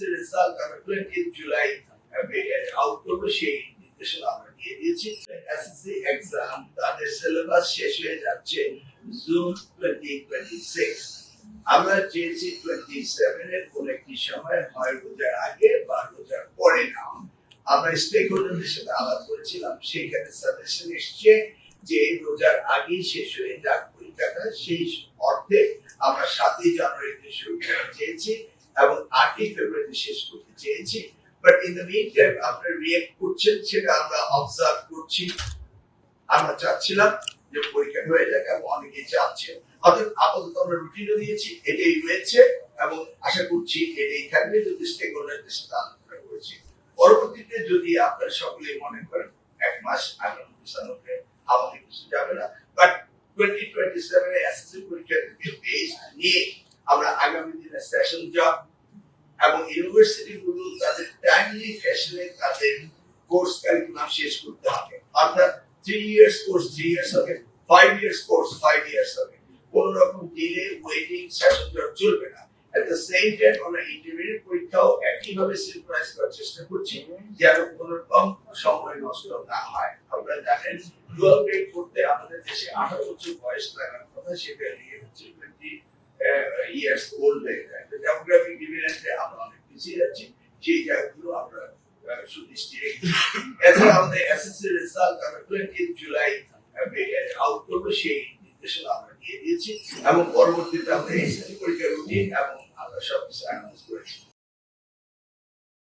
SSC result আমরা 20 July out করব, সেই নির্দেশনা আমরা দিয়ে দিয়েছি। এসএসসি এক্সাম তাদের সিলেবাস শেষ হয়ে যাচ্ছে জুন 2026। আমরা চেয়েছি 27 এর কোন একটি সময়, হয় রোজার আগে বা রোজার পরে না। আমরা স্টেক হোল্ডারদের সাথে আলাপ করেছিলাম, সেখানে সাজেশন এসছে যে রোজার আগেই শেষ হয়ে যাক পরীক্ষাটা। সেই অর্থে আমরা 7ই জানুয়ারিতে শুরু করতে চেয়েছি এবং 8ই ফেব্রুয়ারিতে শেষ করতে চেয়েছি। But in the mean time আপনারা রিঅ্যাক্ট করছেন, সেটা আমরা অবজার্ভ করছি। আমরা চাচ্ছিলাম যে পরীক্ষা হয়ে যাক এবং অনেকেই চাচ্ছেন। অর্থাৎ আপাতত আমরা রুটিনও দিয়েছি, এটাই রয়েছে এবং আশা করছি এটাই থাকবে। যদি স্টেক হোল্ডারদের সাথে আলোচনা করেছি, পরবর্তীতে যদি আপনারা সকলেই মনে করেন এক মাস আগে পিছানোকে আমাদের কিছু যাবে না, বাট 2027 এ এসএসসি পরীক্ষার বেস নিয়ে আমরা আগামী দিনে সেশন জব এবং ইউনিভার্সিটি গুলো তাদের টাইমলি ফ্যাশনে তাদের কোর্স কারিকুলাম শেষ করতে হবে। অর্থাৎ 3 ইয়ার্স কোর্স 3 ইয়ার্স হবে, 5 ইয়ার্স কোর্স 5 ইয়ার্স হবে। কোন রকম ডিলে ওয়েটিং সেশন জব চলবে না। এট দ্য সেম টাইম আমরা ইন্টারমিডিয়েট পরীক্ষাও একইভাবে সিনক্রাইজ করার চেষ্টা করছি, যেন কোনো রকম সময় নষ্ট না হয়। আপনারা জানেন ডুয়াল গ্রেড করতে আমাদের দেশে 18 বছর বয়স লাগার কথা, সেটা নিয়ে হচ্ছে 20 ইয়ার্স ওল্ড হয়ে যায়। ডেমোগ্রাফিক ডিভিডেন্ডে আমরা অনেক পিছিয়ে যাচ্ছি, সেই জায়গাগুলো আমরা সুদৃষ্টি রেখেছি। এছাড়া আমাদের এসএসসি রেজাল্ট আমরা 20 জুলাই আউট করব, সেই নির্দেশনা আমরা দিয়ে দিয়েছি এবং পরবর্তীতে আমরা এসএসসি পরীক্ষার রুটিন এবং আমরা সব কিছু অ্যানাউন্স করেছি।